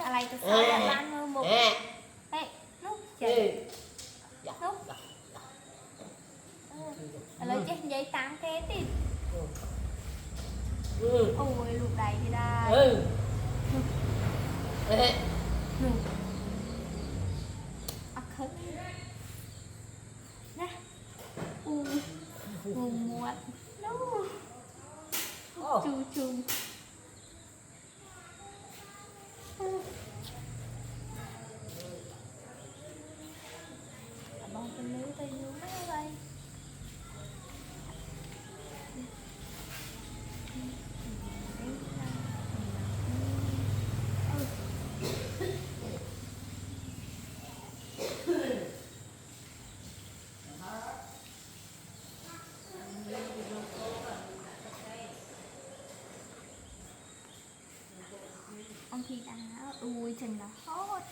Alay tôi sao đã lan mơ một. Ê, nút trời. Nút. Lấy chết giấy tăng thế thì. Ôi lục đầy thì đây. Khấn. Nè. Nguồn muộn. Chu chu. Bông cái lưới tay vô mấy đây. Ông thì đang ui chừng là hot.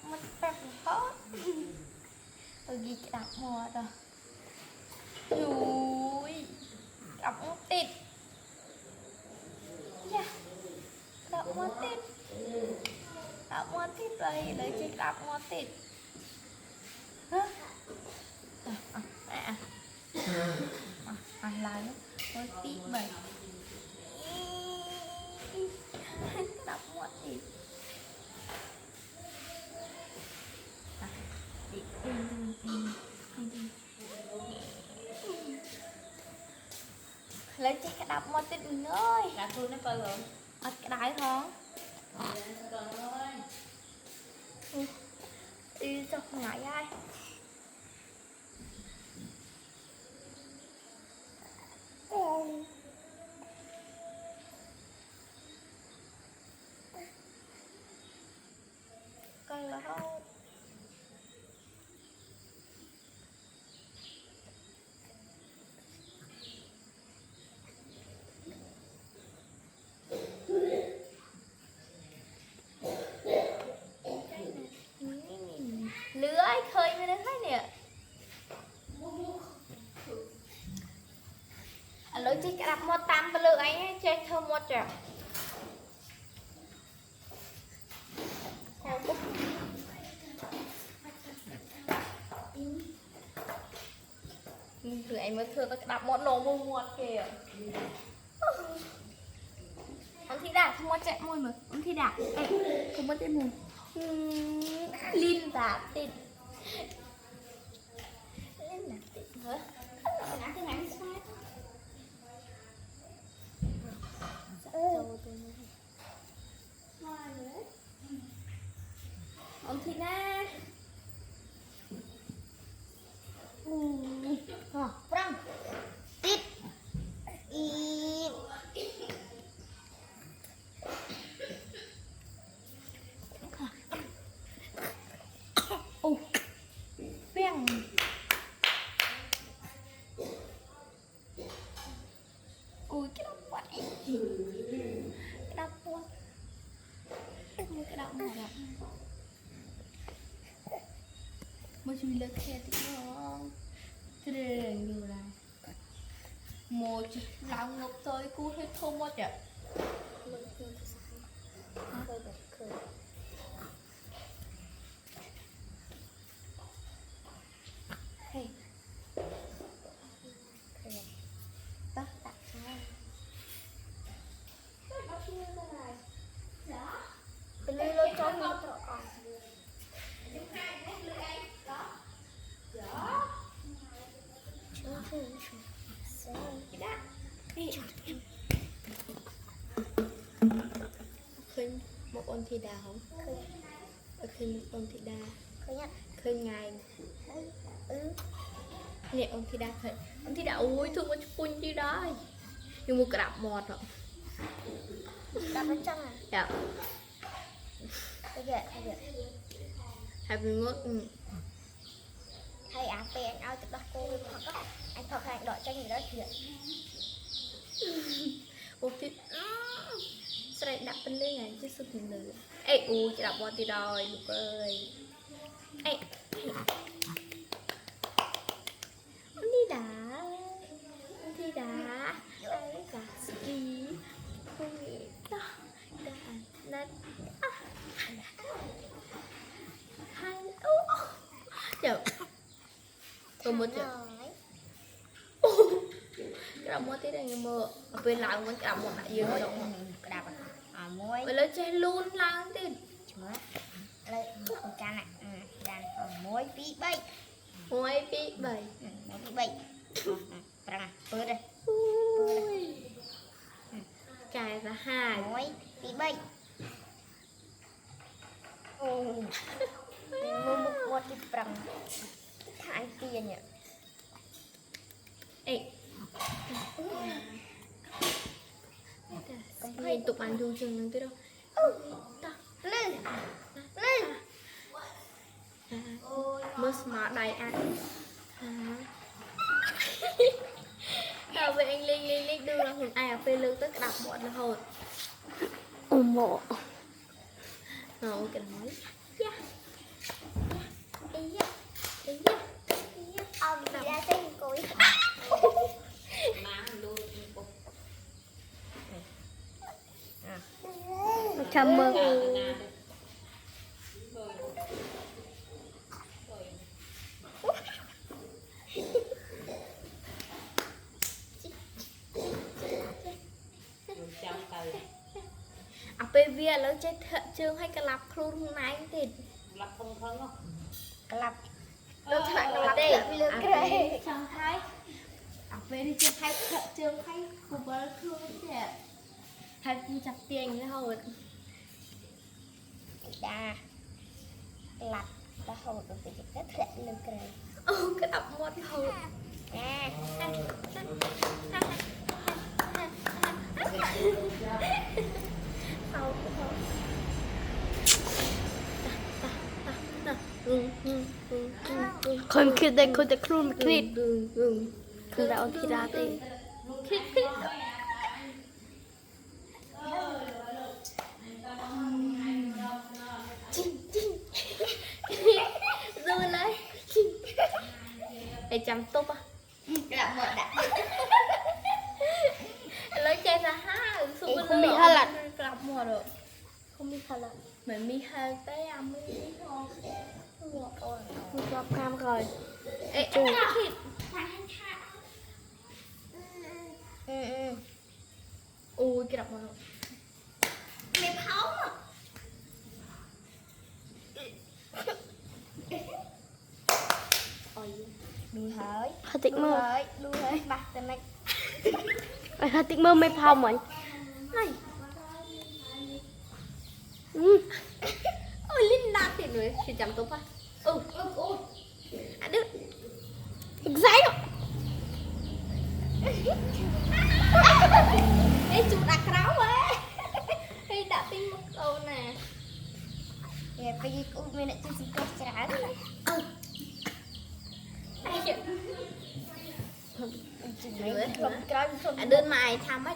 Mất phép hot. Tôi ghi cái đặt mùa rồi. Ui cặp tịt lấy chiếc đạp ngon tịt lại hơi tí bậy đạp ngon tịt lấy chiếc đạp ngon tịt mình ơi Đạp tôi nó coi rồi. cái đáy không đi cho ngại ai con là không lưới khơi mới đến thấy nè lưới chỉ đập một tam và lưới ấy chơi thơm một trời lưới ấy mới thường đập một nổ mua một kìa ông thi đạp không có chạy môi mà ông thi đạp không có chạy môi Linh đạp tịt Linh đạp tịt hả? Nãy cái nãy sai ông Thị Na Prang tít Beng ui cái đau quá cái đau quá cái đau mà gặp mới chui lên khe thì nó thế đây nhiều này một lòng ngục tôi cú hết thô mất ạ hey tắt tắt cái lưỡi lưỡi cho mình khơi một con thị đà không khơi một con thị đà khơi ngày nè ông thị đà khơi ông thị đà ui thương con chun chứ đó nhưng một cái đạp mọt rồi đạp bên trong à dạ hai mươi mốt hay pe anh ao chụp đó cô anh thật hàng đợi cho người đó chuyện một tí sẽ đặt bên đây này chứ sao thì nữa ê u chị đặt bò thì đòi được ơi ê ông đi đá ấy cả ski không nghĩ đó đá hai chờ còn một chờ cái đọc mua tí đây mơ ở bên lại muốn cái đọc một lại dương rồi cái đọc à muối vậy lấy chơi luôn lang tin lấy cha này cha muối bí bay muối bí bay ra bơ đây cài là hai muối bí bay mua một cái prang hai tiền nhỉ ê liên tục ăn chung chừng năng tới đâu lên mơ smart đầy ăn tao với anh Linh đưa là hồn ai ở phê lương tất đọc bọn là hồn mộ nó cái nói ông đi ra xem coi chào mừng bây giờ nó chơi chương hay cả lặp luôn này thì lặp không không không lặp nó thằng lặp đi cái trong thái về đi chương hay chương hay cùng với luôn thế thay chặt tiền nữa thôi đa lặp đã hồi được thì cái thẹn lên cái cái đập một hồiคนคิดได้คนจะครูนคลิปคือเราที่ราตี rồi lấy để chăm túc à làm một đã lấy chai ra ha không bị hơi lạnh làm một rồi không biết sao là mình mi hơi té ăn mi thôi không cho cam rồi ê Chù. thịt ui cái đập một rồi mày pháo à đuôi hơi ฮาติกเมอร์ đuôi hơi bạc tên này ไอฮาติกเมอร์ไม่พอเหมือน này อืม ôi linh đạp thì người thì chậm tốt à à đứt อีกไซส์ ê chú đặt ráo quá ê đã tin một câu nè nè bây giờ cô mình lại chơi câu trả à đơn mày tham ấy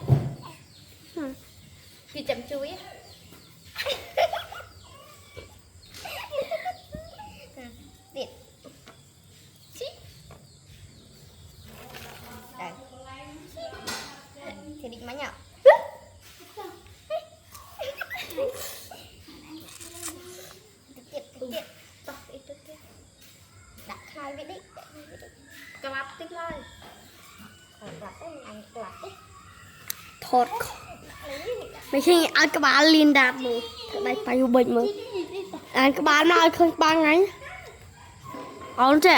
thì chậm chui á điện đây thì định máy nhở đặt hai vị đi clap tích lên clap đấy anh clap đấy ถอดไม่ใช่เอากระบาลลีนดาบมือถ้าได้ไปอยู่เบิดมืออ่านกระบาลมาเอาเครื่องปังไงเอาเจ๊